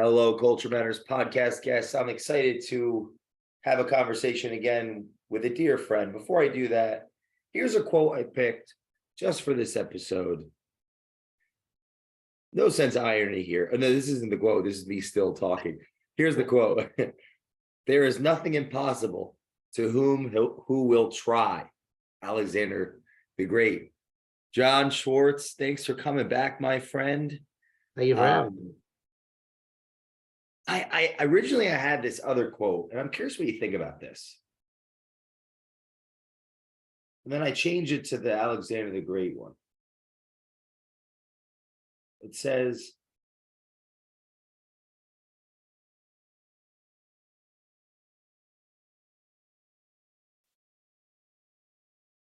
Hello, Culture Matters podcast guests. I'm excited to have a conversation again with a dear friend. Before I do that, here's a quote I picked just for this episode. No sense of irony here. Oh, no, this isn't the quote. This is me still talking. Here's the quote. There is nothing impossible to who will try. Alexander the Great. John Swartz, thanks for coming back, my friend. Thank you for having me. I originally had this other quote, and I'm curious what you think about this. And then I changed it to the Alexander the Great one. It says,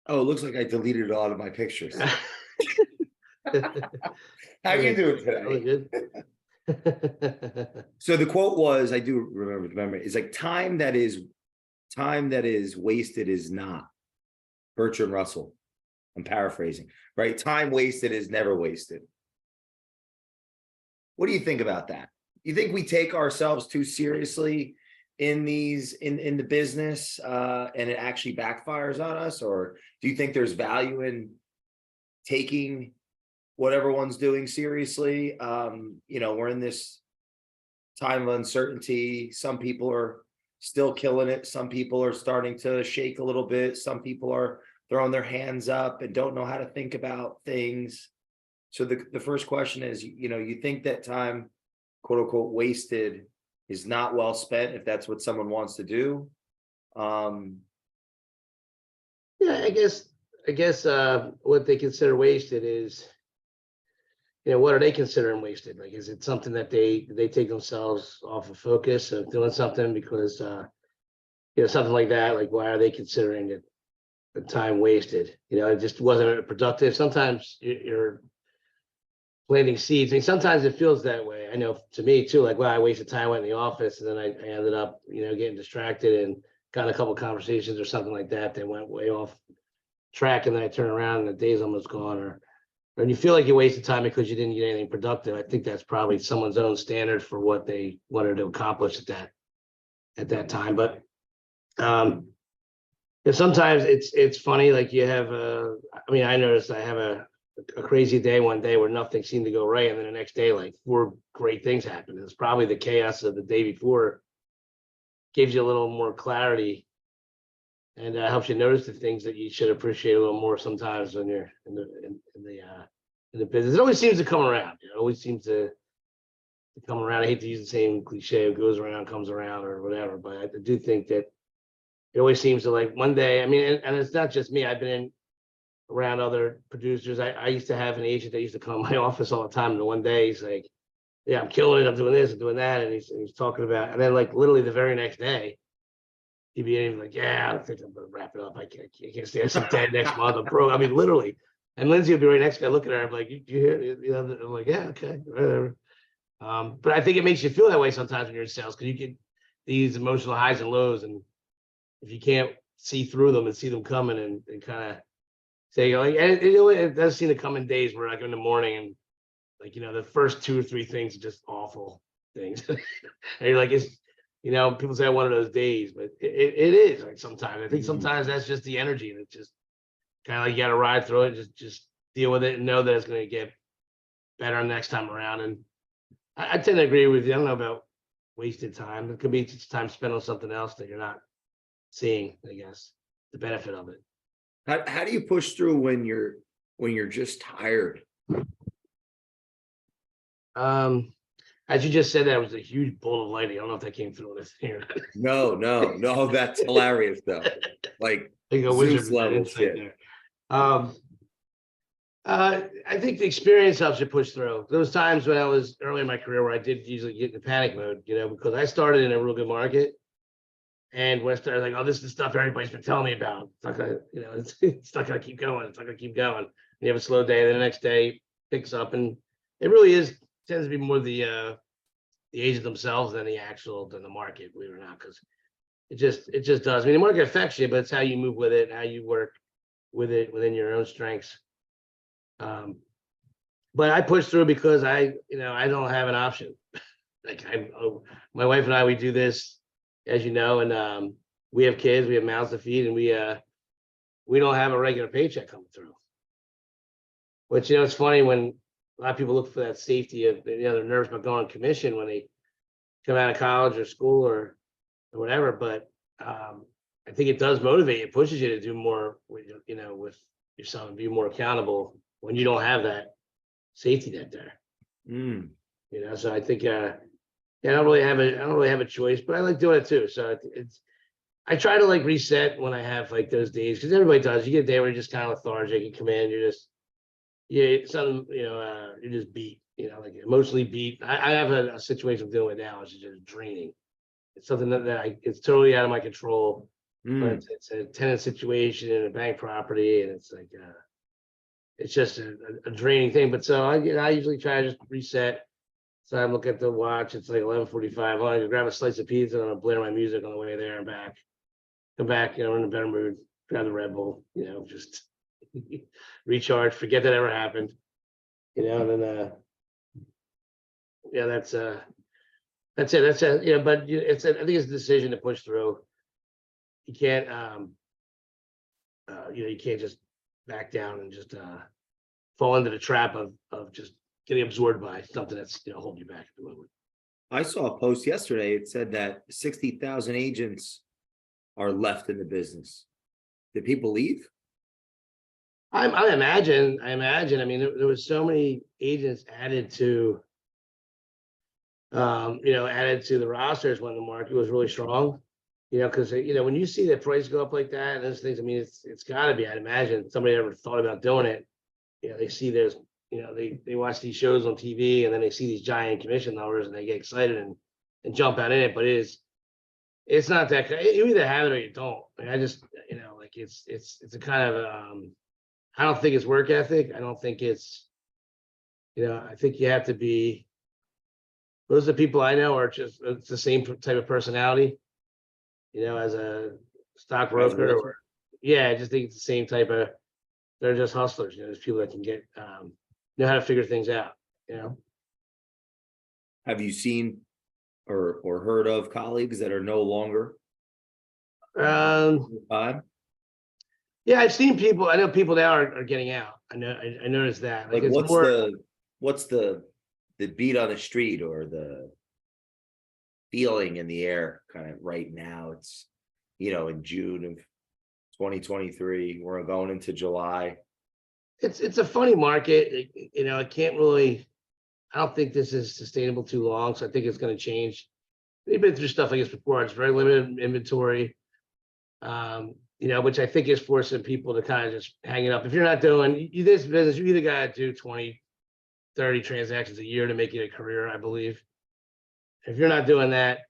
oh, it looks like I deleted a lot of my pictures. How you doing today? Good. So the quote was, I do remember the memory, it's like time that is wasted is not. Bertrand Russell. I'm paraphrasing, right? Time wasted is never wasted. What do you think about that? You think we take ourselves too seriously in the business and it actually backfires on us? Or do you think there's value in taking what everyone's doing seriously? We're in this time of uncertainty. Some people are still killing it. Some people are starting to shake a little bit. Some people are throwing their hands up and don't know how to think about things. So the first question is, you think that time, quote unquote, wasted is not well spent if that's what someone wants to do? Yeah, I guess what they consider wasted is, what are they considering wasted? Like, is it something that they take themselves off of focus of doing something because, something like that? Like, why are they considering it the time wasted? It just wasn't productive. Sometimes you're planting seeds. I mean, sometimes it feels that way. I know to me too, like, wow, I wasted time, went in the office, and then I ended up, getting distracted and got a couple of conversations or something like that. They went way off track, and then I turn around and the day's almost gone, or you feel like you wasted time because you didn't get anything productive. I think that's probably someone's own standard for what they wanted to accomplish at that time. But sometimes it's funny. Like, you have I noticed I have a crazy day one day where nothing seemed to go right, and then the next day, like, 4 great things happened. It's probably the chaos of the day before gives you a little more clarity and helps you notice the things that you should appreciate a little more sometimes when you're in the business. It always seems to come around. It always seems to come around. I hate to use the same cliche, "It goes around, comes around," or whatever, but I do think that it always seems to, like, one day. I mean, and it's not just me. I've been around other producers. I used to have an agent that used to come to my office all the time, and one day he's like, "Yeah, I'm killing it. I'm doing this and doing that," and he's talking about, and then, like, literally the very next day, he'd be like, "Yeah, I think I'm gonna wrap it up. I can't stay. I'm dead next month. I'm broke." I mean, literally. And Lindsay would be right next to me. I look at her. I'm like, "You hear?" I'm like, "Yeah, okay, whatever." But I think it makes you feel that way sometimes when you're in sales, because you get these emotional highs and lows, and if you can't see through them and see them coming and kind of say, like, and it does seem to come in days where, like, in the morning, and, like, the first 2 or 3 things are just awful things. And you're like, people say one of those days, but it is, like, sometimes. I think sometimes that's just the energy, and it's just kind of like you got to ride through it, just deal with it and know that it's going to get better next time around. And I tend to agree with you. I don't know about wasted time. It could be just time spent on something else that you're not seeing, I guess, the benefit of it. How do you push through when you're just tired? As you just said, that was a huge bolt of lightning. I don't know if that came through on this here. No, that's hilarious though. Like, Like a Zeus wizard level shit shit. there. I think the experience helps you push through. Those times when I was early in my career where I did usually get into panic mode, because I started in a real good market. And when I started, like, "Oh, this is the stuff everybody's been telling me about. It's not gonna, it's not gonna keep going. It's not gonna keep going." And you have a slow day, then the next day picks up, and it really tends to be more the agent themselves than the market, believe it or not, because it just does. I mean, the market affects you, but it's how you move with it, how you work with it within your own strengths. But I push through because I don't have an option. like my wife and I, we do this, as you know, and we have kids, we have mouths to feed, and we don't have a regular paycheck coming through. Which, it's funny when a lot of people look for that safety of, they're nervous about going on commission when they come out of college or school or whatever, but I think it does motivate you, it pushes you to do more with, with yourself and be more accountable when you don't have that safety net there. Mm. So I think I don't really have a choice, but I like doing it too. So I try to like reset when I have like those days, because everybody does. You get a day where you're just kind of lethargic, you come in, you're just beat, like emotionally beat. I have a situation I'm dealing with now, which is just draining. It's something that it's totally out of my control, but it's a tenant situation in a bank property, and it's like it's just a draining thing. But so I usually try to just reset. So I look at the watch, it's like 11:45. I grab a slice of pizza and I'm gonna blare my music on the way there and back. Come back, in a better mood, grab the Red Bull, just recharge, forget that ever happened. And then that's it. But I think it's a decision to push through. You can't you can't just back down and just fall into the trap of just getting absorbed by something that's holding you back at the moment. I saw a post yesterday. It said that 60,000 agents are left in the business. Did people leave? I imagine. I mean, there was so many agents added to the rosters when the market was really strong. Because when you see the price go up like that and those things, I mean, it's got to be. I'd imagine somebody ever thought about doing it. They see there's, they watch these shows on TV and then they see these giant commission numbers and they get excited and jump out in it. But it's not that. You either have it or you don't. Like I just, like it's a kind of I don't think it's work ethic. I don't think it's, I think you have to be. Those are the people I know are just it's the same type of personality. As a stockbroker or I just think it's the same type of. They're just hustlers. There's people that can get know how to figure things out. Have you seen or heard of colleagues that are no longer? Yeah, I've seen people. I know people now are getting out. I noticed that. Like what's the beat on the street or the feeling in the air kind of right now? It's in June of 2023, we're going into July. It's a funny market. It can't really. I don't think this is sustainable too long, so I think it's going to change. They've been through stuff like this before. It's very limited inventory. Which I think is forcing people to kind of just hang it up. If you're not doing this business, you either got to do 20, 30 transactions a year to make it a career, I believe. If you're not doing that,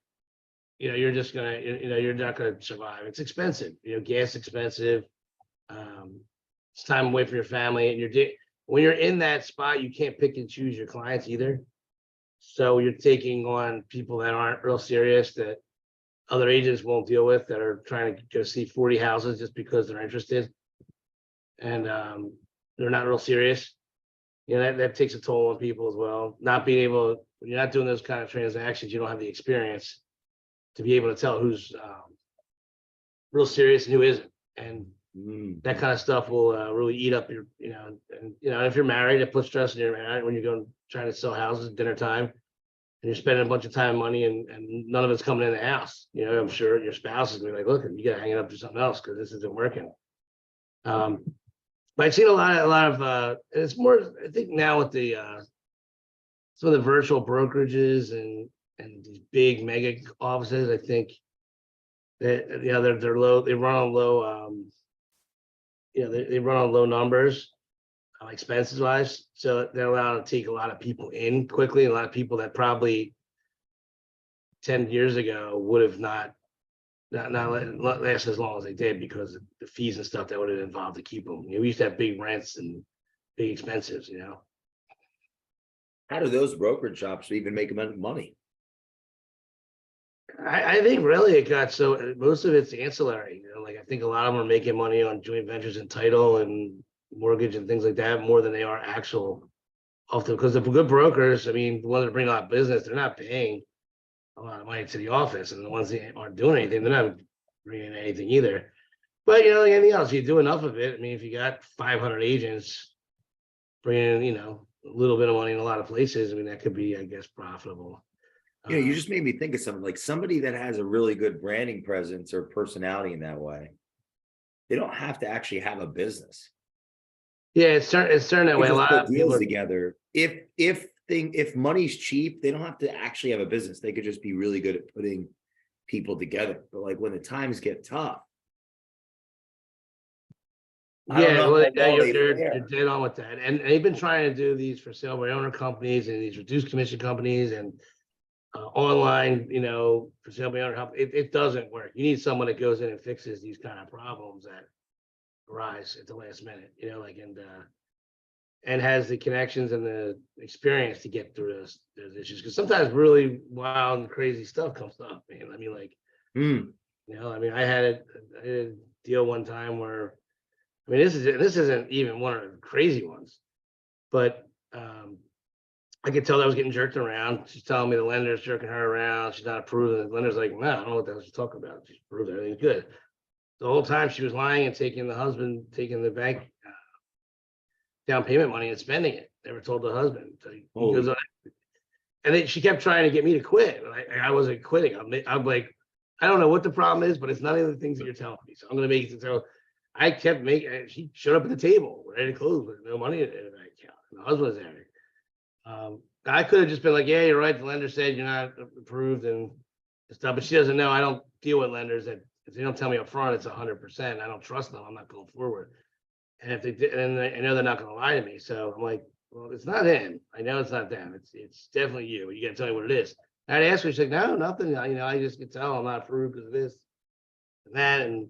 you're just gonna, you're not gonna survive. It's expensive. Gas expensive. It's time away from your family, and when you're in that spot, you can't pick and choose your clients either. So you're taking on people that aren't real serious, that other agents won't deal with, that are trying to go see 40 houses just because they're interested, and they're not real serious. That takes a toll on people as well. Not being able, when you're not doing those kind of transactions, you don't have the experience to be able to tell who's real serious and who isn't. And that kind of stuff will really eat up your, and if you're married, it puts stress on your marriage when you're going trying to sell houses at dinner time, and you're spending a bunch of time and money, and none of it's coming in the house. I'm sure your spouse is gonna be like, look, you gotta hang it up to something else because this isn't working. But I've seen a lot of and it's more, I think now with the some of the virtual brokerages and these big mega offices, I think that they're low, they run on low they run on low numbers, expenses wise. So they're allowed to take a lot of people in quickly. A lot of people that probably 10 years ago would have not last as long as they did because of the fees and stuff that would have involved to keep them. We used to have big rents and big expenses. How do those brokerage shops even make money? I think really it got so most of it's ancillary. Like I think a lot of them are making money on joint ventures and title and mortgage and things like that more than they are actual often because the good brokers, I mean, the ones that bring a lot of business, they're not paying a lot of money to the office, and the ones that aren't doing anything, they're not bringing anything either. But you know, like anything else, you do enough of it. I mean, if you got 500 agents bringing in, you know, a little bit of money in a lot of places, I mean, that could be, I guess, profitable. You know, you just made me think of something like somebody that has a really good branding presence or personality in that way. They don't have to actually have a business. Yeah, it's certain that They way. A just lot put of people deals are, together. If money's cheap, they don't have to actually have a business. They could just be really good at putting people together. But like when the times get tough, I don't yeah, know well, how yeah, well they you're fare. dead on with that. And they've been trying to do these for sale by owner companies and these reduced commission companies and online, you know, for sale by owner company. It doesn't work. You need someone that goes in and fixes these kind of problems that arise at the last minute, you know, like and has the connections and the experience to get through those issues. Because sometimes really wild and crazy stuff comes up, man. I mean, like, Hmm. you know, I mean, I had a deal one time where, I mean, this isn't even one of the crazy ones, but I could tell that I was getting jerked around. She's telling me the lender's jerking her around. She's not approving. The lender's like, no, I don't know what the hell she's talking about. She's approved everything's good. The whole time she was lying and taking the bank down payment money and spending it. Never told the husband. So he goes Holy, on, and then she kept trying to get me to quit. I wasn't quitting. I'm like, I don't know what the problem is, but it's none of the things that you're telling me. So I'm going to make it. So I kept making. She showed up at the table ready to close with no money in the bank account. And the husband was there. I could have just been like, yeah, you're right. The lender said you're not approved and stuff, but she doesn't know. I don't deal with lenders that if they don't tell me up front, it's 100%. I don't trust them. I'm not going forward. And if they did, and I know they're not going to lie to me. So I'm like, well, it's not him. I know it's not them. It's definitely you. You got to tell me what it is. And I'd ask her. She's like, no, nothing. You know, I just can tell I'm not approved because of this and that. And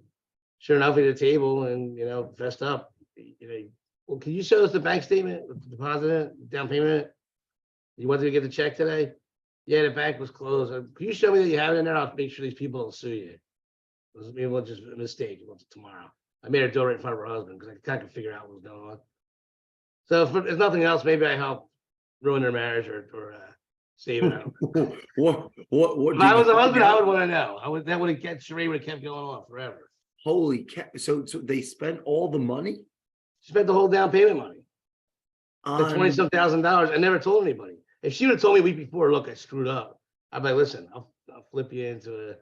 sure enough, at the table and you know, fessed up. You know, well, can you show us the bank statement, the deposit, down payment? You wanted to get the check today? Yeah, the bank was closed. Can you show me that you have it in there? I'll make sure these people don't sue you. It was maybe just a mistake. It was tomorrow. I made her do it right in front of her husband because I kind of figure out what was going on. So if nothing else, maybe I helped ruin their marriage or save it. I don't know. what If did I you was a find husband, I out? would want to know. That would have kept charade would have kept going on forever. Holy cat! So they spent all the money She spent the whole down payment money, the 20 on. some $1,000s. I never told anybody. If she would have told me a week before, look, I screwed up. I'd be like, listen, I'll flip you into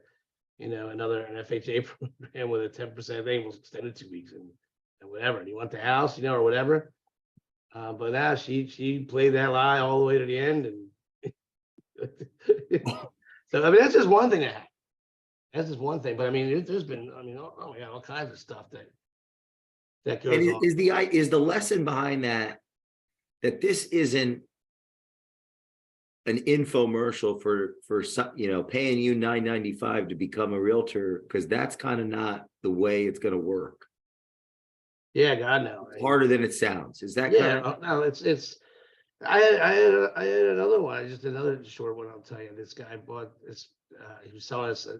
an FHA program with a 10% thing. We'll extend it 2 weeks and whatever. Do you want the house, or whatever? But now she played that lie all the way to the end, and so I mean that's just one thing that happened. That's just one thing. But I mean, there's been oh my God, all kinds of stuff that And goes on. is the lesson behind that this isn't an infomercial for some, paying you $9.95 to become a realtor, because that's kind of not the way it's going to work. Yeah, God no. It's harder than it sounds. Is that Yeah, correct? no, it's. I had another one. Just another short one. I'll tell you. This guy bought this. He was selling us a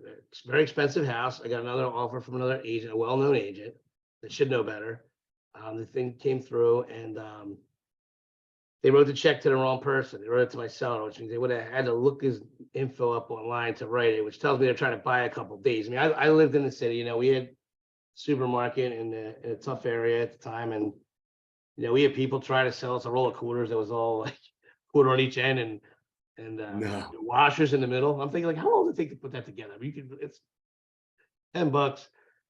very expensive house. I got another offer from another agent, a well-known agent that should know better. The thing came through, and they wrote the check to the wrong person. They wrote it to my seller, which means they would have had to look his info up online to write it, which tells me they're trying to buy a couple days. I mean, I lived in the city. We had supermarket in a tough area at the time, and we had people trying to sell us a roll of quarters that was all like quarter on each end and No. washers in the middle. I'm thinking like, how long does it take to put that together? I mean, it's $10.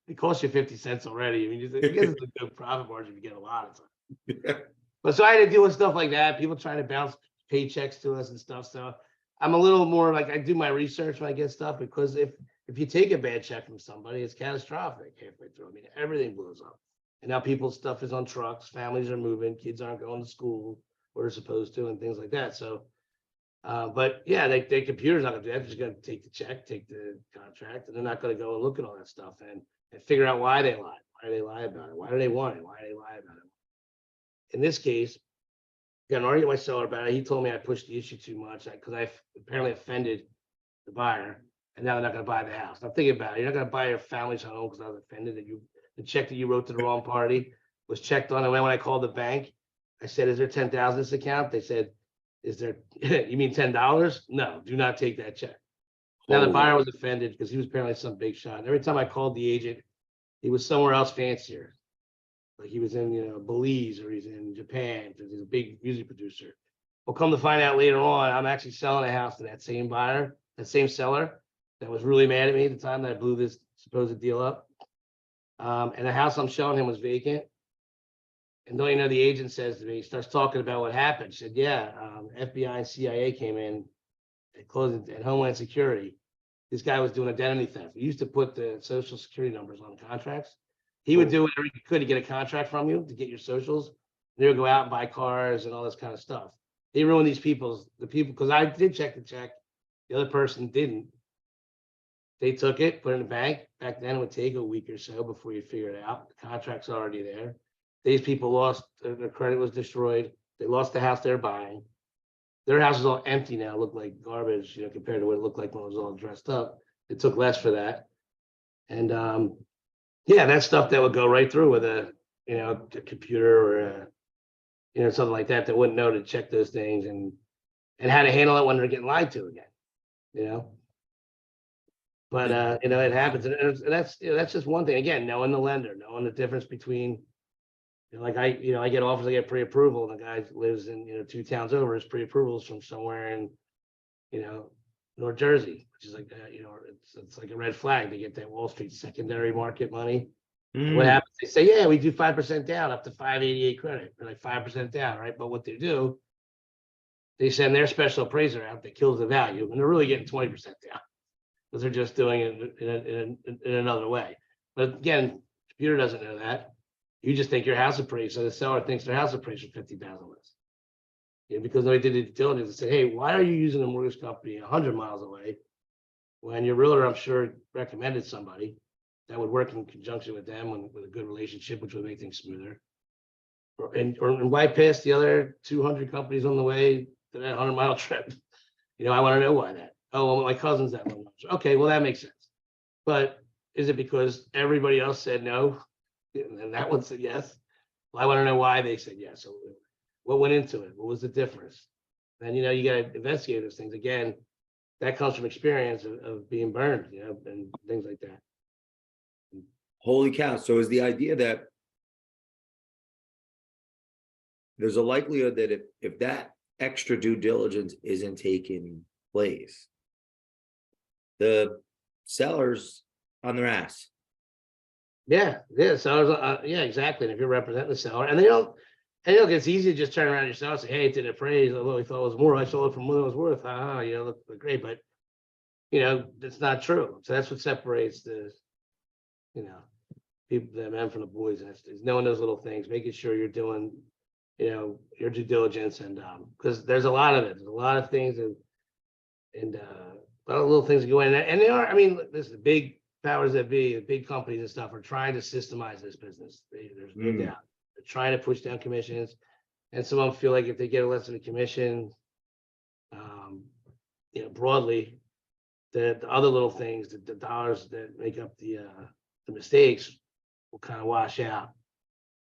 It costs you 50 cents already. I mean, I guess it's a good profit margin if you get a lot of time. But so I had to deal with stuff like that. People trying to bounce paychecks to us and stuff. So I'm a little more like I do my research when I get stuff, because if you take a bad check from somebody, it's catastrophic halfway through. I mean, everything blows up. And now people's stuff is on trucks, families are moving, kids aren't going to school where they're supposed to, and things like that. So, but yeah, their computer's not gonna do that. They're just gonna take the check, take the contract, and they're not gonna go and look at all that stuff and figure out why they lied. Why do they lie about it? Why do they want it? Why do they lie about it? In this case, I got an argument with my seller about it. He told me I pushed the issue too much because I apparently offended the buyer, and now they're not gonna buy the house. I'm thinking about it. You're not gonna buy your family's home because I was offended that the check that you wrote to the wrong party was checked on. And when I called the bank, I said, is there 10,000 in this account? They said, is there, you mean $10? No, do not take that check. Now the Holy- buyer was offended because he was apparently some big shot. And every time I called the agent, he was somewhere else fancier. Like he was in, Belize, or he's in Japan because he's a big music producer. Well, come to find out later on, I'm actually selling a house to that same buyer, that same seller that was really mad at me at the time that I blew this supposed deal up. And the house I'm showing him was vacant. And don't you know, the agent says to me, he starts talking about what happened. She said, yeah, FBI and CIA came in and closed at Homeland Security. This guy was doing identity theft. He used to put the social security numbers on contracts. He would do whatever he could to get a contract from you to get your socials. They would go out and buy cars and all this kind of stuff. They ruined the people, because I did check the check. The other person didn't. They took it, put it in the bank. Back then, it would take a week or so before you figure it out. The contract's already there. These people lost, their credit was destroyed. They lost the house they're buying. Their house is all empty now, look like garbage, compared to what it looked like when it was all dressed up. It took less for that. And yeah, that's stuff that would go right through with a computer or something like that wouldn't know to check those things and how to handle it when they're getting lied to again. But it happens, and that's just one thing. Again, knowing the lender, knowing the difference between, like I get offers, I get pre-approval, and the guy lives in 2 towns over. His pre-approvals from somewhere in North Jersey, which is like it's like a red flag to get that Wall Street secondary market money. What happens? They say, yeah, we do 5% down up to 588 credit, or like 5% down, right? But what they do, they send their special appraiser out that kills the value, and they're really getting 20% down because they're just doing it in another way. But again, computer doesn't know that. You just think your house appraised, so the seller thinks their house appraised for 50,000 less. Because nobody did the due diligence and said, hey, why are you using a mortgage company 100 miles away when your realtor, I'm sure, recommended somebody that would work in conjunction with them with a good relationship, which would make things smoother. Or why pass the other 200 companies on the way to that 100-mile trip? I want to know why that. Oh, well, my cousin's that one. Okay, well, that makes sense. But is it because everybody else said no and that one said yes? Well, I want to know why they said yes. So what went into it? What was the difference? And you got to investigate those things. Again, that comes from experience of being burned, and things like that. Holy cow. So is the idea that there's a likelihood that if that extra due diligence isn't taking place, the seller's on their ass? Yeah. Sellers, yeah, exactly. And if you're representing the seller, and it's easy to just turn around yourself and say, hey, it didn't appraise, although we thought it was more. I sold it for more than it was worth. Look great, but that's not true. So that's what separates the people, the men from the boys, and it's knowing those little things, making sure you're doing your due diligence, and because there's a lot of it. There's a lot of things, and a lot of little things that go in, and they are. I mean, this is the big powers that be, the big companies and stuff are trying to systemize this business. There's no doubt. They're trying to push down commissions, and some of them feel like if they get less of a commission, broadly, the other little things, the dollars that make up the mistakes will kind of wash out.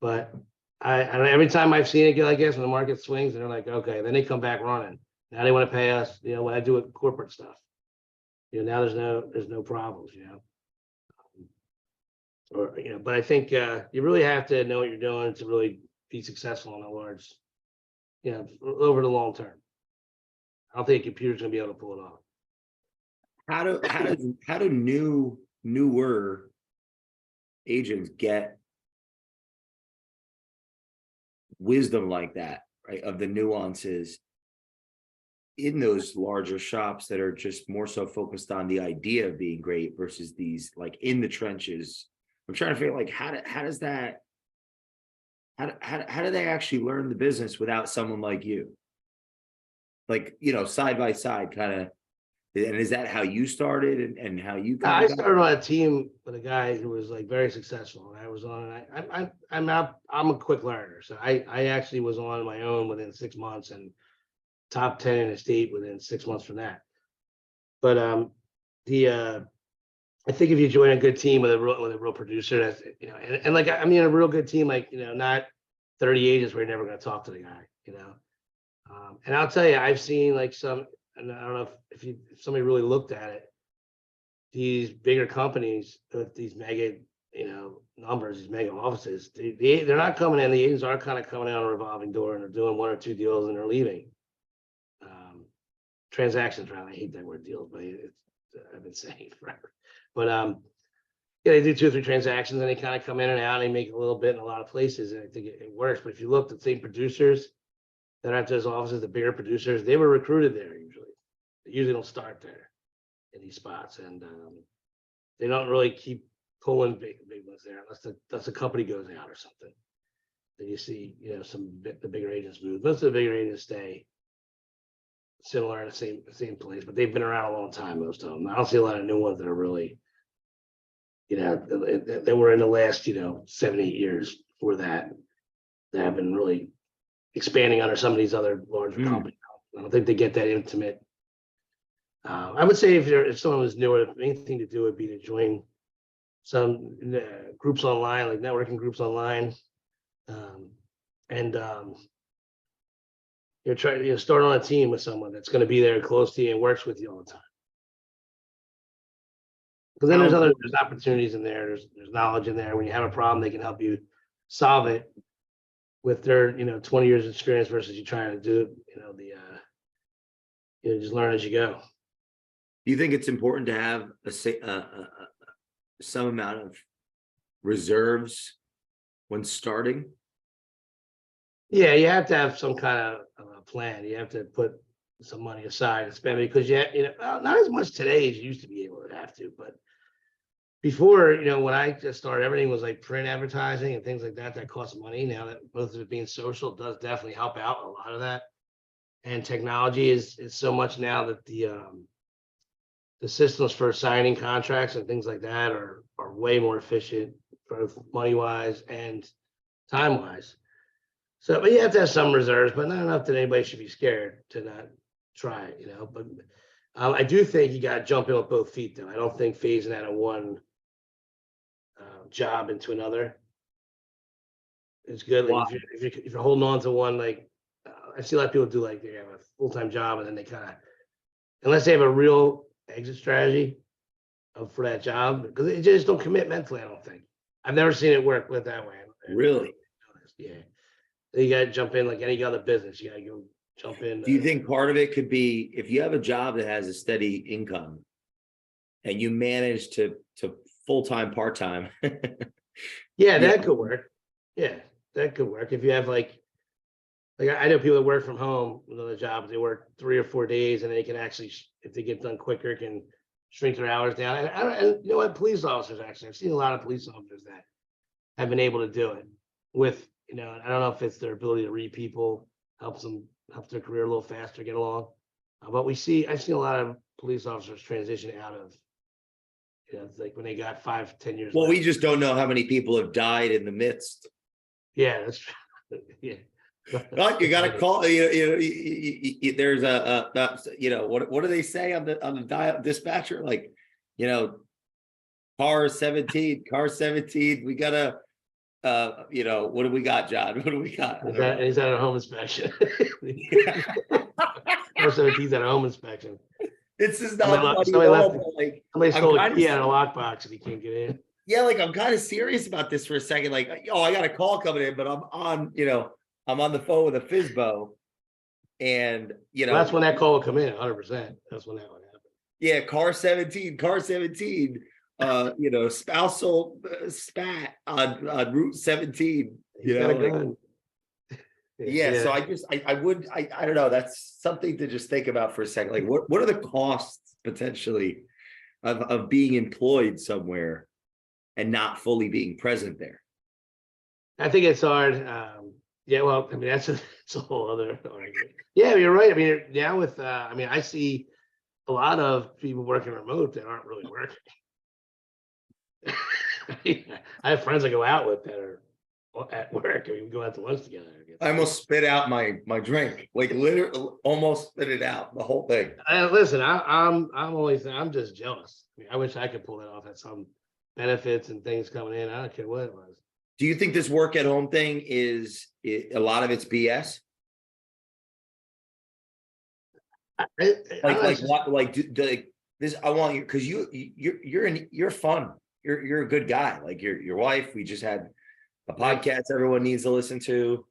But I every time I've seen it get like this, when the market swings, and they're like, okay, then they come back running. Now they want to pay us, when I do it corporate stuff. Now there's no problems, but I think you really have to know what you're doing to really be successful in a large, over the long term. I don't think a computer's gonna be able to pull it off. How do newer agents get wisdom like that, right? Of the nuances in those larger shops that are just more so focused on the idea of being great versus these like in the trenches. I'm trying to figure like how do they actually learn the business without someone like you? Like, side by side kind of. And is that how you started and how you I started on a team with a guy who was like very successful, and I was on, and I'm a quick learner. So I actually was on my own within 6 months and top 10 in the state within 6 months from that. But I think if you join a good team with a real producer, that's, and like, I mean, a real good team, like, not 30 agents were never going to talk to the guy, you know. And I'll tell you, I've seen like some, and I don't know if somebody really looked at it, these bigger companies with these mega, you know, numbers, these mega offices, they're not coming in. The agents are kind of coming out on a revolving door, and they're doing 1 or 2 deals and they're leaving. Transactions, rather. I hate that word deals, but I've been saying it forever. But yeah, they do 2 or 3 transactions and they kind of come in and out and they make a little bit in a lot of places. And I think it works. But if you look at the same producers that are at those offices, the bigger producers, they were recruited there usually. They usually don't start there in these spots. And they don't really keep pulling big ones there unless the company goes out or something. Then you see, you know, the bigger agents move. Most of the bigger agents stay similar in the same place, but they've been around a long time, most of them. I don't see a lot of new ones that are really, you know, that were in the last, you know, 7, 8 years before that have been really expanding under some of these other larger companies. I don't think they get that intimate. I would say if someone was newer, the main thing to do would be to join some groups online, like networking groups online, and you're trying to start on a team with someone that's going to be there close to you and works with you all the time. Because then there's opportunities in there. There's knowledge in there. When you have a problem, they can help you solve it with their 20 years of experience versus you trying to do just learn as you go. Do you think it's important to have some amount of reserves when starting? Yeah, you have to have some kind of plan. You have to put some money aside and spend it because not as much today as you used to be able to have to, but before, when I just started, everything was like print advertising and things like that cost money. Now that both of it being social does definitely help out a lot of that. And technology is so much now that the systems for signing contracts and things like that are way more efficient, both money wise and time wise. So, but you have to have some reserves, but not enough that anybody should be scared to not try it, But I do think you got to jump in with both feet, though. I don't think phasing out of one job into another is good. Like if you're holding on to one, like I see a lot of people do, like they have a full-time job and then they kind of, unless they have a real exit strategy for that job, because they just don't commit mentally. I don't think. I've never seen it work with that way. Really? Yeah. You got to jump in like any other business. You got to go jump in. Do you think part of it could be if you have a job that has a steady income and you manage to full-time, part-time? Yeah, that could work. Yeah, that could work. If you have like I know people that work from home with other jobs, they work 3 or 4 days and they can actually, if they get done quicker, can shrink their hours down. And you know what? Police officers, actually, I've seen a lot of police officers that have been able to do it with, I don't know if it's their ability to read people, help their career a little faster, get along. But I've seen a lot of police officers transition out of, like when they got 5, 10 years. Well, we just don't know how many people have died in the midst. Yeah, that's true. Yeah. But you got to call. There's what do they say on the dispatcher? Like, car 17. We gotta. What do we got, John? What do we got? He's at a home inspection. Car 17's at a home inspection. This is not somebody stole a key out of a lockbox and he can't get in. Yeah, like I'm kind of serious about this for a second. Like, I got a call coming in, but I'm on the phone with a FISBO, and that's when that call will come in. 100%. That's when that would happen. Yeah, car 17. Spousal spat on Route 17. Got a gun. Yeah, so I don't know. That's something to just think about for a second. Like, what are the costs potentially of being employed somewhere and not fully being present there? I think it's hard. Yeah, well, I mean, it's a whole other argument. Yeah, you're right. I mean, now with, I see a lot of people working remote that aren't really working. I have friends I go out with that are at work. I mean, we go out to lunch together. I almost spit out my drink, like literally almost spit it out, the whole thing. Listen, I'm just jealous. I mean, I wish I could pull that off. Had some benefits and things coming in. I don't care what it was. Do you think this work at home thing a lot of it's BS? Like what? Like this? I want you because you're fun. You're a good guy. Like your wife. We just had a podcast everyone needs to listen to.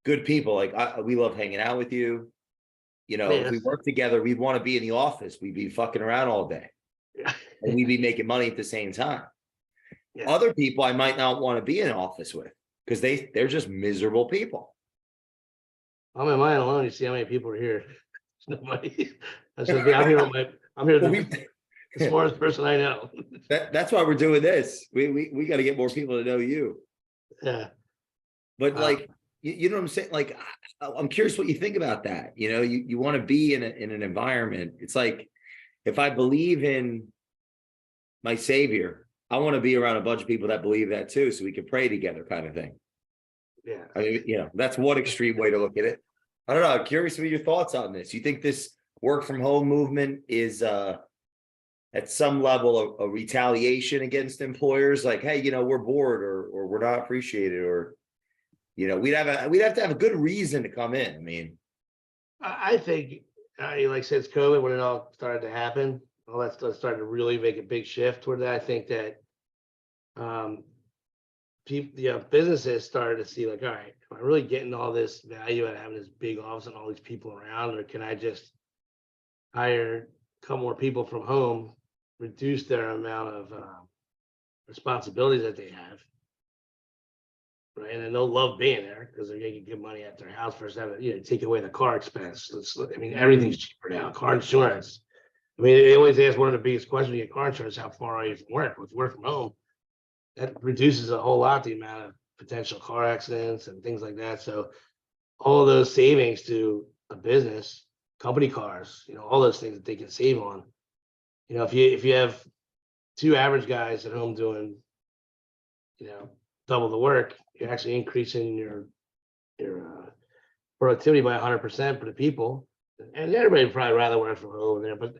Good people. Like we love hanging out with you. You know, if we work together, we'd want to be in the office. We'd be fucking around all day, and we'd be making money at the same time. Yeah. Other people I might not want to be in an office with because they're just miserable people. I'm in mine alone. You see how many people are here? There's nobody. I'm here the smartest person I know. That's why we're doing this. We got to get more people to know you. Yeah. But like, you know what I'm saying? Like, I'm curious what you think about that. You know, you want to be in an environment. It's like, if I believe in my savior, I want to be around a bunch of people that believe that too, so we can pray together, kind of thing. Yeah. I mean, you know, that's one extreme way to look at it. I don't know. I'm curious what your thoughts on this. You think this work from home movement is at some level a retaliation against employers? Like, hey, you know, we're bored or we're not appreciated, or, you know, we'd have to have a good reason to come in. I mean, I think, like since COVID, when it all started to happen, all that stuff started to really make a big shift toward that. I think that people, businesses started to see like, all right, am I really getting all this value out of having this big office and all these people around, or can I just hire a couple more people from home, reduce their amount of responsibilities that they have, right? And then they'll love being there because they're making good money at their house versus having, take away the car expense. I mean, everything's cheaper now. Car insurance. I mean, they always ask one of the biggest questions when you get car insurance: how far are you from work? With work from home, that reduces a whole lot the amount of potential car accidents and things like that. So all of those savings to a business, company cars, all those things that they can save on. If you have two average guys at home doing, double the work, you're actually increasing your productivity by 100% for the people. And everybody would probably rather work from home there, but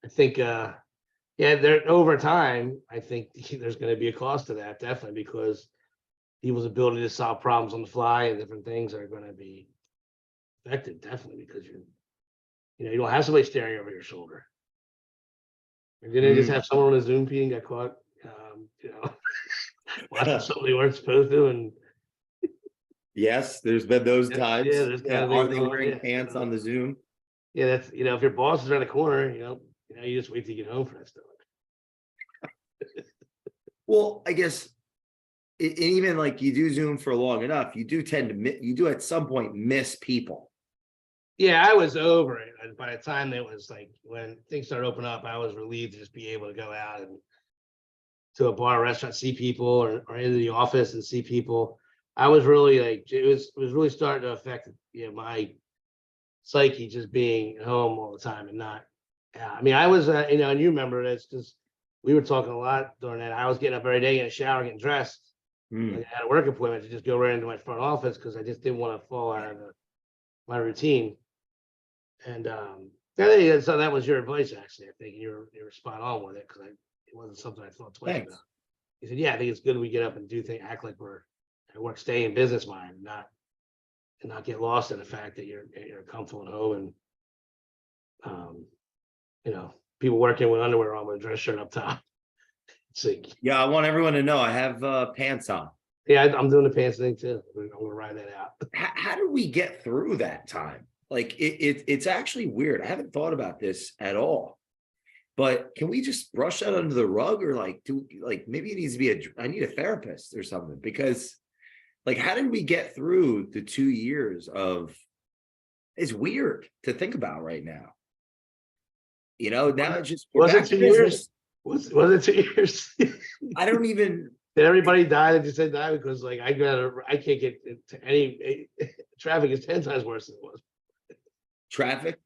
I think there over time, I think there's going to be a cost to that, definitely, because people's ability to solve problems on the fly and different things are going to be affected, definitely, because you don't have somebody staring over your shoulder. And then they just have someone on a Zoom meeting got caught, watching something they weren't supposed to, and yes, there's been those times. Yeah, there's kind of are they wearing pants on the Zoom? Yeah, that's if your boss is around the corner, you just wait till you get home for that stuff. Well, I guess even like you do Zoom for long enough, you do tend to you do at some point miss people. Yeah, I was over it. And by the time it was like when things started opening up, I was relieved to just be able to go out and to a bar or restaurant, see people, or into the office and see people. I was really like, it was really starting to affect my psyche, just being at home all the time and not. I mean, I was and you remember this because we were talking a lot during that. I was getting up every day, getting a shower, getting dressed. Like I had a work appointment to just go right into my front office because I just didn't want to fall out of my routine. And so that was your advice, actually. I think you're spot on with it because it wasn't something I thought twice about. He said, "Yeah, I think it's good we get up and do things, act like we're at work, stay in business mind, and not get lost in the fact that you're comfortable at home and people working with underwear on with a dress shirt up top." Yeah, I want everyone to know I have pants on. Yeah, I'm doing the pants thing too. I'm gonna ride that out. How do we get through that time? Like it's actually weird. I haven't thought about this at all. But can we just brush that under the rug, or maybe it needs to be I need a therapist or something, because like how did we get through the 2 years of it's weird to think about right now. Now it's just was it 2 years? Was it 2 years? I don't even. Did everybody die? Did you say die? Because like I can't get to any traffic is 10 times worse than it was. Traffic's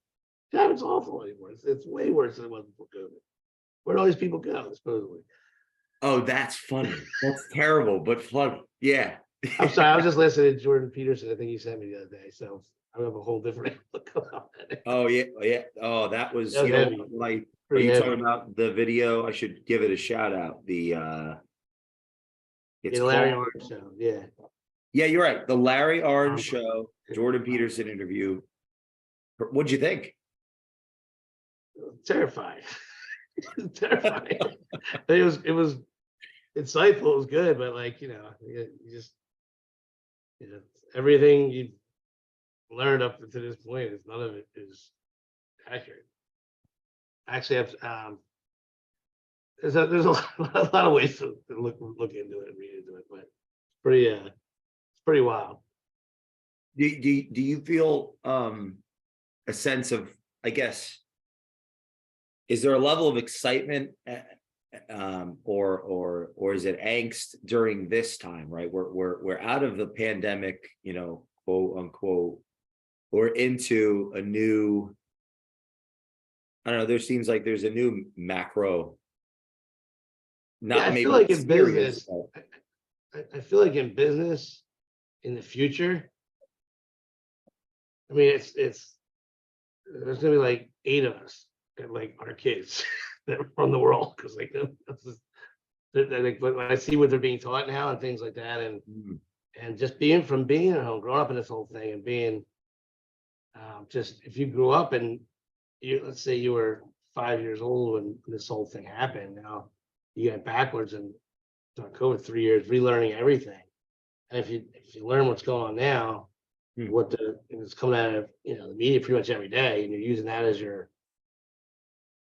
awful anymore. It's way worse than it was before COVID. Where'd all these people go, supposedly? Oh, that's funny. That's terrible, but funny. Yeah. I'm sorry. I was just listening to Jordan Peterson. I think he sent me the other day. So I have a whole different look about that. Oh, yeah. Yeah. Oh, that was heavy. Are you talking about the video? I should give it a shout out. It's The Larry called, Orange Show. Yeah. yeah, you're right. The Larry Orange Um, Show, Jordan Peterson interview. What'd you think? Terrifying. Terrifying. It was insightful. It was good, but like, you just, everything you learned up to this point is none of it is accurate. Actually, there's a lot of ways to look into it and read into it, but it's pretty wild. Do you feel a sense of, I guess, is there a level of excitement or is it angst during this time, right? We're out of the pandemic, quote unquote, or into a new, I don't know, there seems like there's a new macro, Yeah, not I maybe feel like in serious, business, but I feel like in business in the future, I mean, it's there's gonna be like 8 of us and like our kids that run the world because like that's just, like when I see what they're being taught now and things like that, and just being at home, growing up in this whole thing, and being just if you grew up and let's say you were 5 years old when this whole thing happened, now you get backwards and during COVID 3 years relearning everything, and if you learn what's going on now, it's coming out of the media pretty much every day, and you're using that as your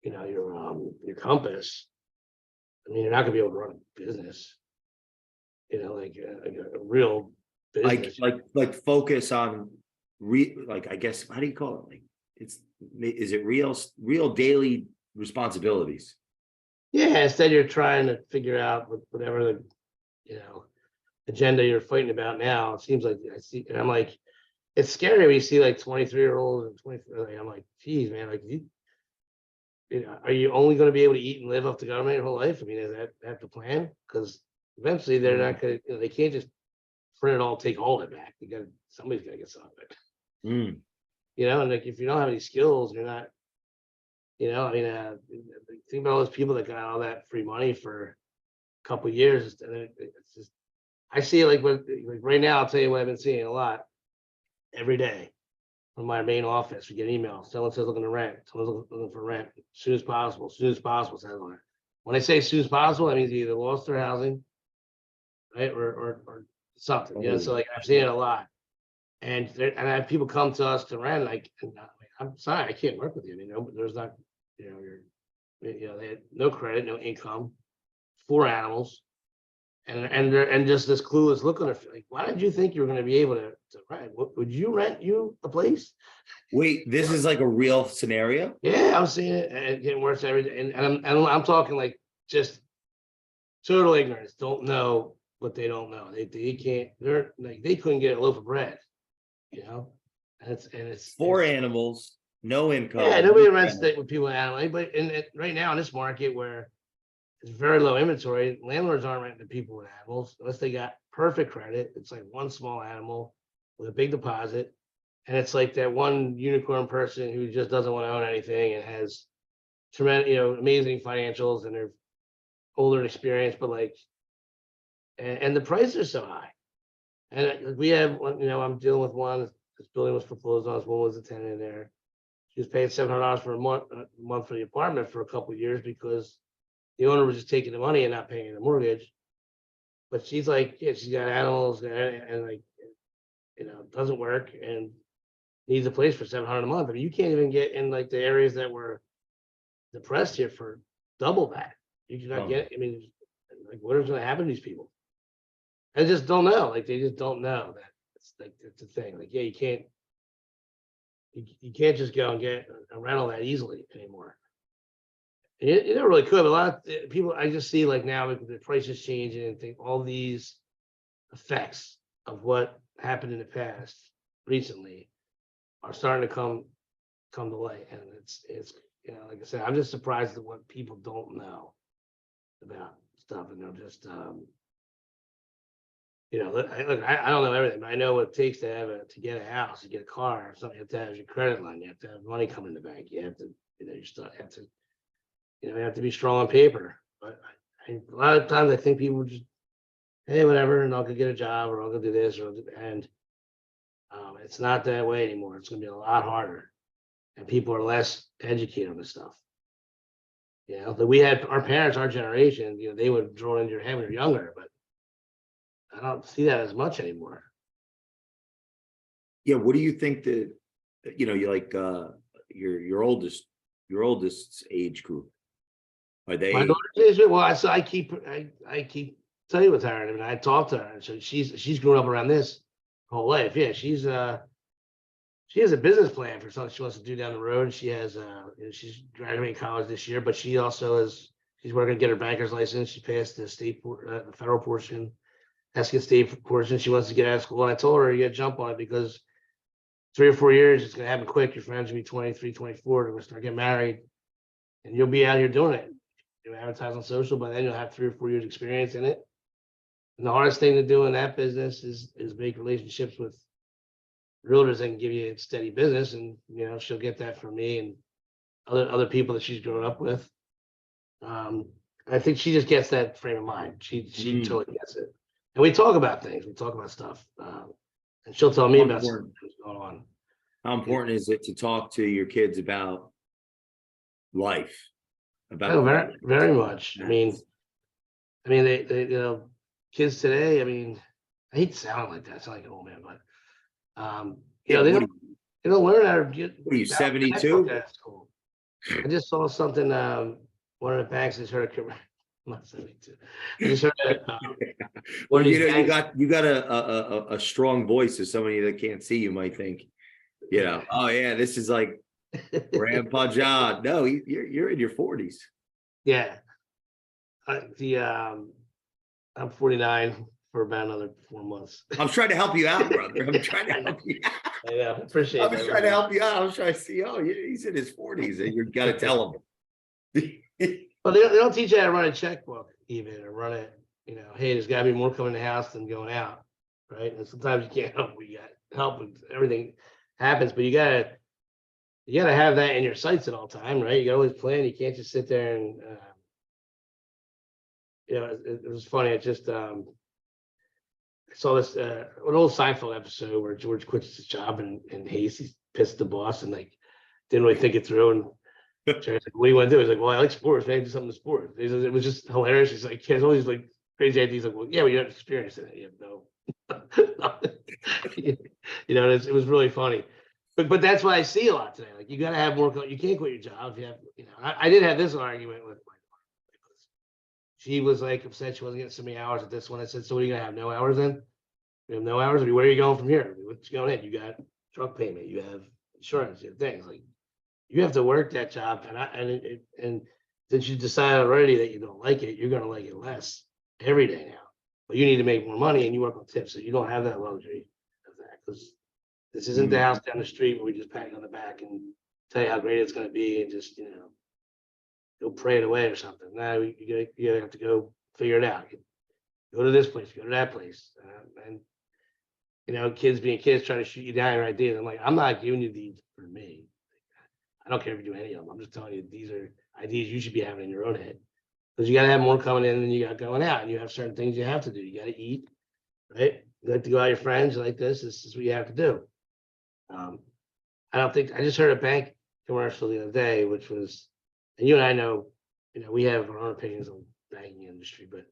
your compass. I mean, you're not gonna be able to run a business, like a real business. like focus on like, I guess, how do you call it? Like, is it real daily responsibilities? Yeah, instead you're trying to figure out whatever the you know agenda you're fighting about now. It seems like I see, and I'm like, it's scary when you see like 23-year-olds and 23. Like, I'm like, geez, man, like are you only going to be able to eat and live off the government your whole life? I mean, is that the plan? Because eventually they're not going to, they can't just print it all, take all of it back. Somebody's got to get some of it. And like if you don't have any skills, you're not, I mean, think about all those people that got all that free money for a couple of years, and it's just, I see it like right now. I'll tell you what I've been seeing a lot every day from my main office. We get emails. Someone says looking to rent. Someone's looking for rent as soon as possible. As soon as possible. Says on it. When I say as soon as possible, that means they either lost their housing, right, or something. So like I've seen it a lot, and I have people come to us to rent. Like, I'm sorry, I can't work with you. There's not, they had no credit, no income, 4 animals. And just this clueless look on her, like, why did you think you were going to be able to rent? Would you rent you a place? Wait, this is like a real scenario? Yeah, I'm seeing it, and it's getting worse every day. And I'm talking like just total ignorance. Don't know what they don't know. They can't. They're like they couldn't get a loaf of bread. And it's 4 animals, no income. yeah. Nobody rents that with people in animal. But right now in this market where it's very low inventory, landlords aren't renting to people with animals unless they got perfect credit. It's like one small animal with a big deposit. And it's like that one unicorn person who just doesn't want to own anything and has tremendous, amazing financials, and they're older and experienced, but like, and the prices are so high. And we have one, I'm dealing with one. This building was foreclosed on. This one was a tenant in there. She was paying $700 for a month for the apartment for a couple of years because the owner was just taking the money and not paying the mortgage. But she's like, yeah, she's got animals and like, doesn't work and needs a place for $700 a month. I mean, you can't even get in like the areas that were depressed here for double that. You cannot get. I mean, like, what is going to happen to these people? I just don't know. Like, they just don't know that it's like it's a thing. Like, yeah, you can't just go and get a rental that easily anymore. You never really could. But a lot of people, I just see like now the prices changing and think all these effects of what happened in the past recently are starting to come to light, and it's like I said, I'm just surprised at what people don't know about stuff, and they're just look, I don't know everything, but I know what it takes to get a house, to get a car, or something. You have to have your credit line, you have to have money coming in the bank, you have to you still have to you have to be strong on paper. But a lot of times I think people just hey, whatever, and I'll go get a job or I'll go do this and it's not that way anymore. It's gonna be a lot harder, and people are less educated on this stuff. You know, that we had our parents, our generation, you know, they would draw into your head when you're younger, but I don't see that as much anymore. Yeah, what do you think that, you like your oldest age group? Are My they? daughter says, well, I keep studying with her, and I mean, I talk to her, and so she's grown up around this whole life. Yeah, she has a business plan for something she wants to do down the road. She has she's graduating college this year, but she also she's working to get her banker's license. She passed the the federal portion, has to get state portion. She wants to get out of school, and I told her you got to jump on it because 3 or 4 years it's gonna happen quick. Your friends will be 23, 24, they're gonna start getting married, and you'll be out here doing it. You advertise on social, by then you'll have 3 or 4 years experience in it. And the hardest thing to do in that business is make relationships with realtors that can give you a steady business. And you know, she'll get that from me and other people that she's grown up with. I think she just gets that frame of mind. She totally gets it. And we talk about things, we talk about stuff. And she'll tell me How about important- what's going on. How important is it to talk to your kids about life? About Oh, very, very much. I mean, they you know, kids today, I mean, I hate sounding like that. I sound like an old man, but you know, they don't learn how to get. What are you, out of the 72? textbook at school. I just saw something. One of the banks has heard a. I'm not 72. I just heard that. Well, One of these you banks- got a strong voice, so somebody that can't see you might think, oh yeah, this is like Grandpa John. No, you're in your 40s. Yeah. I'm 49 for about another 4 months. I'm trying to help you out, brother. I'm trying to help you out. I know, appreciate I that. was trying to help you out. I was trying to see, he's in his 40s, and you got to tell him. Well, they don't teach you how to run a checkbook even, or run it, you know, hey, there's gotta be more coming in the house than going out, right? And sometimes you can't help, you got help with everything happens, but you gotta have that in your sights at all time, right? You gotta always plan. You can't just sit there and, it was funny. I just, I saw this, an old Seinfeld episode where George quits his job and he's pissed at the boss and like, didn't really think it through. And Jerry's like, what do you want to do? He's like, well, I like sports. Maybe do something to sports. It was just hilarious. He's like, he has all these like crazy ideas. Like, well, yeah, but you have experience in it. You have no, you know, it was really funny. But that's what I see a lot today. Like, you got to have more. You can't quit your job if you have, you know. I did have this argument with my daughter because she was like upset she wasn't getting so many hours at this one. I said, so what are you gonna have? No hours then? You have no hours? Where are you going from here? What's going in? You got truck payment. You have insurance. You have things like. You have to work that job, and since you decided already that you don't like it, you're going to like it less every day now. But you need to make more money, and you work on tips, so you don't have that luxury of that. Because this isn't the house down the street where we just pat you on the back and tell you how great it's going to be, and just go pray it away or something. Now you have to go figure it out. Go to this place, go to that place, and kids being kids trying to shoot you down your ideas. I'm like, I'm not giving you these for me. I don't care if you do any of them. I'm just telling you, these are ideas you should be having in your own head. Because you got to have more coming in than you got going out. And you have certain things you have to do. You got to eat, right? You like to go out with your friends, you like this. This is what you have to do. I just heard a bank commercial the other day, which was, and you and I know, we have our own opinions on the banking industry, but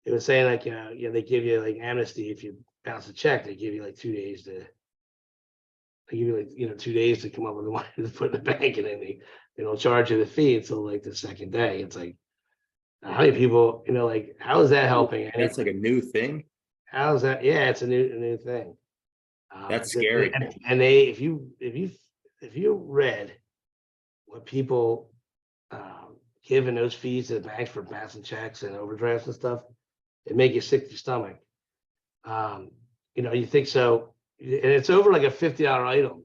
it was saying like, they give you like amnesty if you bounce a check. They give you like 2 days to. They give you like 2 days to come up with the money to put in the bank, and then they don't charge you the fee until like the second day. It's like, how many people, like, how is that helping? That's like a new thing. How is that? Yeah, it's a new thing. That's scary. And if you read what people give in those fees to the banks for bouncing checks and overdrafts and stuff, it make you sick to your stomach. You think so. And it's over like a $50 item.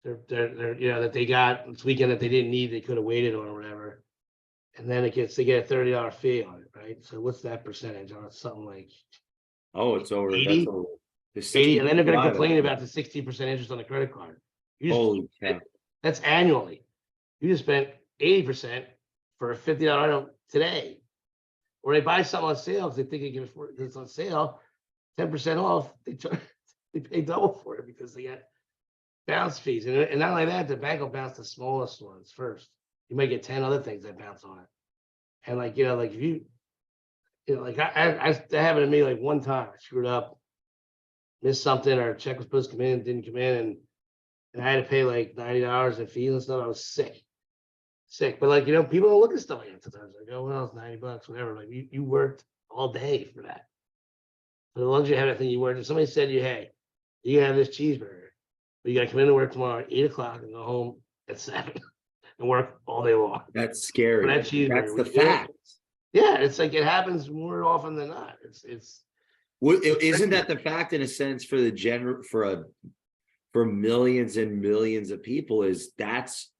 They're that they got this weekend that they didn't need, they could have waited on or whatever. And then they get a $30 fee on it, right? So what's that percentage on it? Something like it's over 80? That's over. 80, and then they're going to complain about the 60% interest on the credit card. Holy cow. That's annually. You just spent 80% for a $50 item today. or they buy something on sale because they think they can afford it's on sale, 10% off. They pay double for it because they got bounce fees. And not only that, the bank will bounce the smallest ones first. You might get 10 other things that bounce on it. And like, like if you know, like I that happened to me like one time. I screwed up, missed something, or a check was supposed to come in, didn't come in, and I had to pay like $90 in fees and stuff. I was sick. But like, people don't look at stuff like that sometimes. Like, oh, well, it's $90, whatever. Like you worked all day for that. But as long as you have that thing you worked, if somebody said to you, hey, you can have this cheeseburger, but you gotta come into work tomorrow at 8 o'clock and go home at 7 and work all day long. That's scary. For that cheeseburger. That's the fact. Yeah, it's like it happens more often than not. Well, isn't that the fact in a sense for the general for millions and millions of people is that's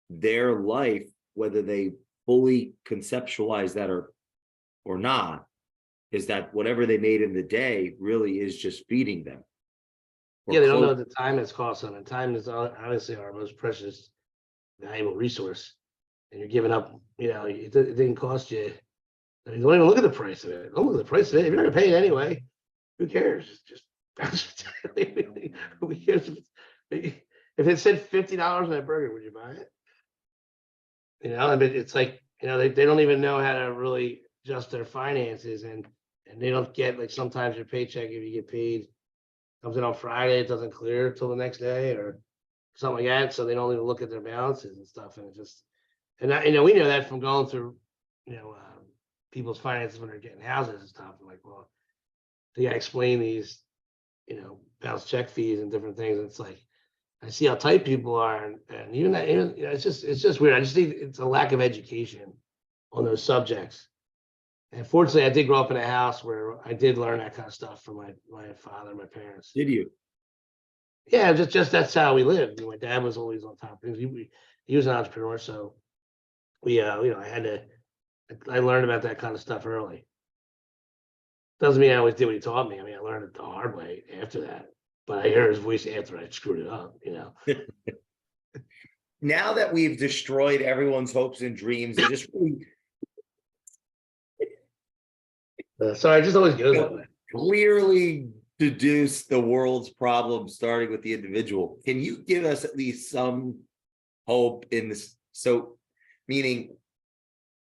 their life, whether they fully conceptualize that or not, is that whatever they made in the day really is just feeding them. Yeah, they don't know the time it's cost them, and time is obviously our most precious, valuable resource. And you're giving up, it didn't cost you. I mean, don't even look at the price of it. Don't look at the price of it. If you're not gonna pay it anyway, who cares? Just who cares? If it said $50 on that burger, would you buy it? I mean, it's like, they don't even know how to really adjust their finances, and they don't get, like, sometimes your paycheck, if you get paid, comes in on Friday, it doesn't clear till the next day or something like that. So they don't even look at their balances and stuff. And it just, and we know that from going through, people's finances when they're getting houses and stuff. I'm like, well, they gotta explain these, bounce check fees and different things. And it's like, I see how tight people are, and even that, it's just weird. I just think it's a lack of education on those subjects. And fortunately, I did grow up in a house where I did learn that kind of stuff from my father, my parents. Did you? Yeah, just that's how we lived. My dad was always on top of things. He was an entrepreneur, so I learned about that kind of stuff early. Doesn't mean I always did what he taught me. I mean, I learned it the hard way after that. But I hear his voice after I screwed it up, Now that we've destroyed everyone's hopes and dreams, and just really sorry, it just always goes that way. Clearly deduce the world's problems, starting with the individual. Can you give us at least some hope in this? So, meaning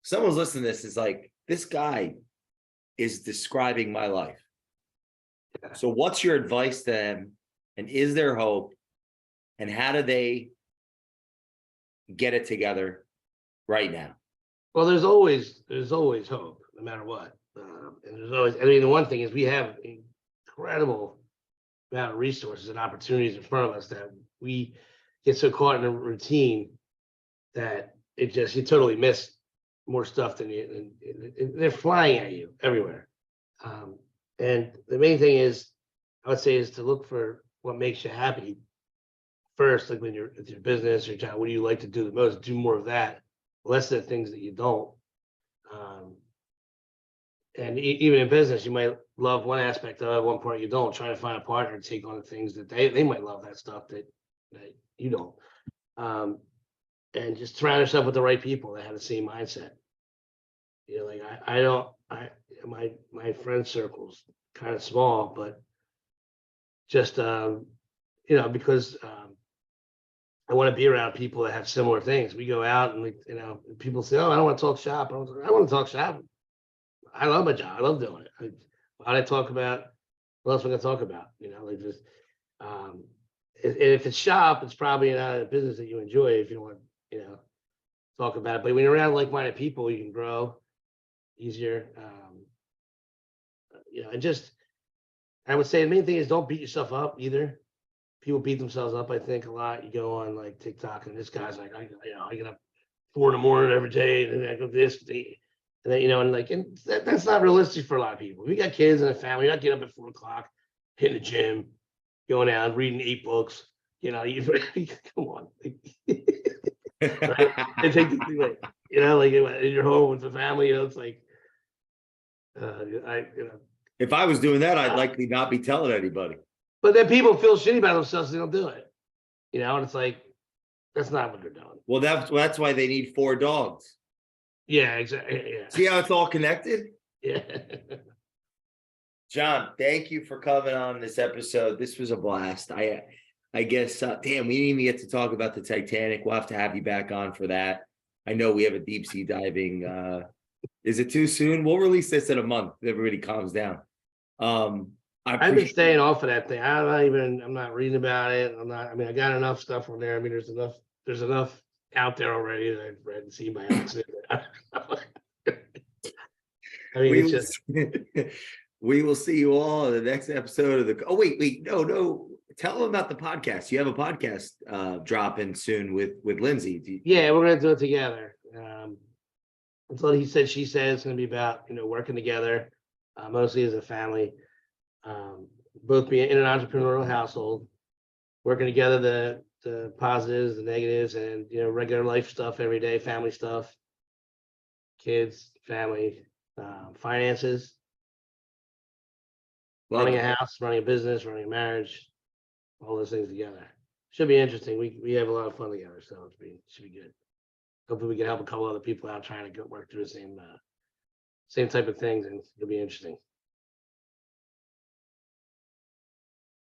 someone's listening to this is like, this guy is describing my life. Yeah. So what's your advice to them? And is there hope? And how do they get it together right now? Well, there's always hope, no matter what. And there's always, the one thing is we have incredible amount of resources and opportunities in front of us that we get so caught in a routine that you totally miss more stuff than you, and they're flying at you everywhere. And the main thing is, I would say, is to look for what makes you happy first. Like when you're with your business or job, what do you like to do the most? Do more of that, less of the things that you don't. And even in business, you might love one aspect of it, one part you don't. Try to find a partner and take on the things that they might love, that stuff that you don't. And just surround yourself with the right people that have the same mindset. Like my friend circle's kind of small, but just because I want to be around people that have similar things. We go out and people say, "Oh, I don't want to talk shop." I want to talk shop. I love my job. I love doing it. Why did I talk about what else am I gonna talk about? If it's shop, it's probably not a business that you enjoy if you don't want talk about it. But when you're around like-minded people, you can grow easier. And just, I would say the main thing is don't beat yourself up either. People beat themselves up, I think, a lot. You go on like TikTok and this guy's like, I get up 4 a.m. every day, and then I go this, and then that's not realistic for a lot of people. We got kids and a family. You're not getting up at 4 o'clock, hitting the gym, going out, reading 8 books. Come on. Right? They take in your home with the family, it's like, if I was doing that, I'd likely not be telling anybody. But then people feel shitty about themselves, so they don't do it. And it's like, that's not what they're doing. Well, that's why they need 4 dogs. Yeah, exactly. See how it's all connected? Yeah. John, thank you for coming on this episode. This was a blast. I guess, damn, we didn't even get to talk about the Titanic. We'll have to have you back on for that. I know we have a deep sea diving. Is it too soon? We'll release this in a month. Everybody calms down. I've been staying off of that thing. I'm not reading about it. I mean, I got enough stuff on there. I mean, there's enough out there already that I've read and seen by accident. I mean, it's just, we will see you all in the next episode of the. Oh wait, no. Tell them about the podcast. You have a podcast dropping soon with Lindsay. yeah, we're gonna do it together. That's what he said. She said it's gonna be about working together, mostly as a family, both being in an entrepreneurial household, working together, the positives, the negatives, and regular life stuff every day, family stuff, kids, family, finances, running a house, running a business, running a marriage, all those things together. Should be interesting. We have a lot of fun together, so should be good. Hopefully we can help a couple other people out trying to work through the same type of things, and it'll be interesting.